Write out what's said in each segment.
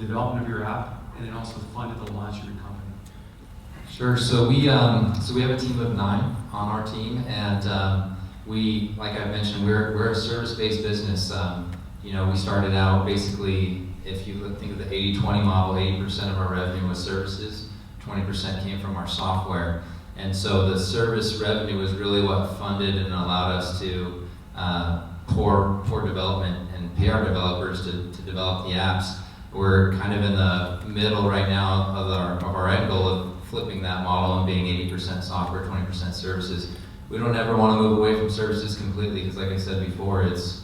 development of your app, and then also funded the launch of your company? Sure. So we have a team of 9 on our team, and we, like I mentioned, we're a service-based business. We started out basically, if you think of the 80-20 model, 80% of our revenue was services, 20% came from our software. And so the service revenue was really what funded and allowed us to pour development and pay our developers to develop the apps. We're kind of in the middle right now of our end goal of flipping that model and being 80% software, 20% services. We don't ever want to move away from services completely because, like I said before, it's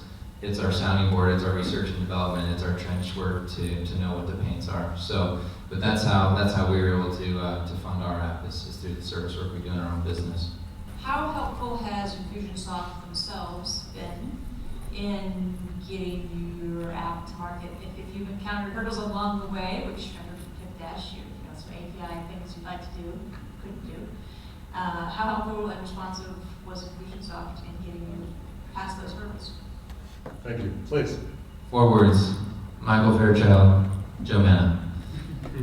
our sounding board, it's our research and development, it's our trench work to know what the pains are. So, but that's how we were able to fund our app is through the service work we do in our own business. How helpful has Infusionsoft themselves been in getting your app to market? If you've encountered hurdles along the way, which never can dash you, some API things you'd like to do, couldn't do. How helpful and responsive was Infusionsoft in getting you past those hurdles? Thank you. Please. 4 words: Michael Fairchild, Joe Manna.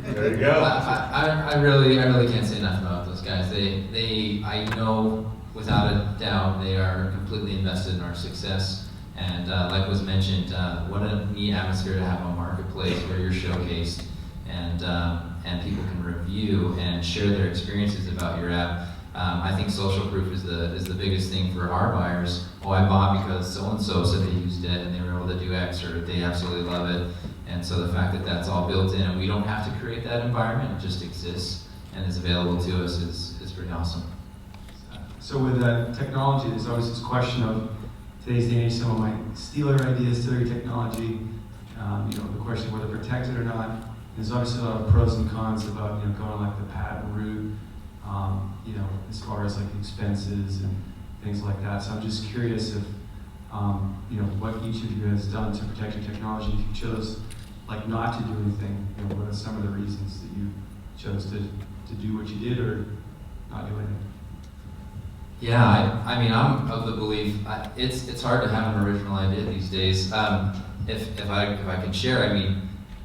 There you go. I really can't say enough about those guys. I know without a doubt they are completely invested in our success. And like was mentioned, what a neat atmosphere to have a marketplace where you're showcased and people can review and share their experiences about your app. I think social proof is the biggest thing for our buyers. Oh, I bought because so-and-so said they used it and they were able to do X, or they absolutely love it. And so the fact that that's all built in and we don't have to create that environment, it just exists and is available to us is pretty awesome. So with technology, there's always this question of today's day and age, someone might steal our ideas, steal your technology. The question of whether protected or not. There's obviously a lot of pros and cons about going like the patent route, as far as like expenses and things like that. So I'm just curious if what each of you has done to protect your technology. If you chose like not to do anything, what are some of the reasons that you chose to do what you did or not do anything? Yeah, I'm of the belief it's hard to have an original idea these days. If I can share,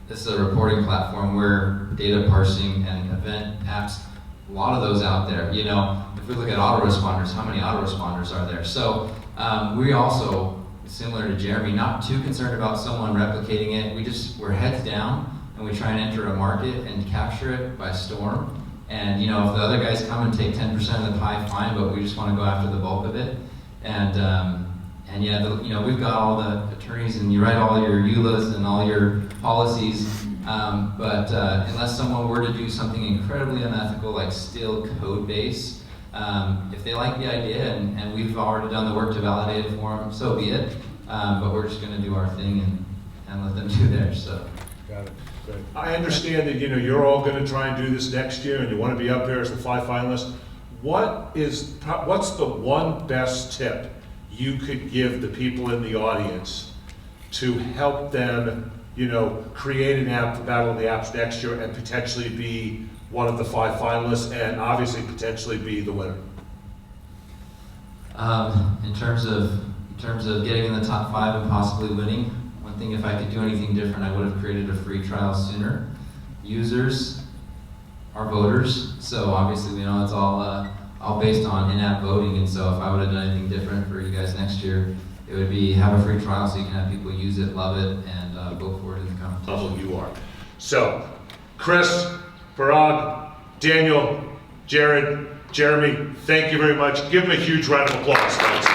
this is a reporting platform where data parsing and event apps, a lot of those out there. If we look at autoresponders, how many autoresponders are there? So we also, similar to Jeremy, not too concerned about someone replicating it. We're heads down and we try and enter a market and capture it by storm. And if the other guys come and take 10% of the pie, fine, but we just want to go after the bulk of it. And yeah, we've got all the attorneys and you write all your EULAs and all your policies, but unless someone were to do something incredibly unethical like steal code base, if they like the idea and we've already done the work to validate it for them, so be it. But we're just going to do our thing and let them do theirs. So. Got it. Great. I understand that you're all going to try and do this next year, and you want to be up there as the 5 finalists. What's the one best tip you could give the people in the audience to help them, create an app for Battle of the Apps next year and potentially be one of the 5 finalists and obviously potentially be the winner? In terms of getting in the top 5 and possibly winning, one thing, if I could do anything different, I would have created a free trial sooner. Users are voters, so obviously we know it's all based on in-app voting, and so if I would have done anything different for you guys next year, it would be have a free trial so you can have people use it, love it, and vote for it in the competition. Level you are. So, Chris, Parag, Daniel, Jared, Jeremy, thank you very much. Give them a huge round of applause, folks.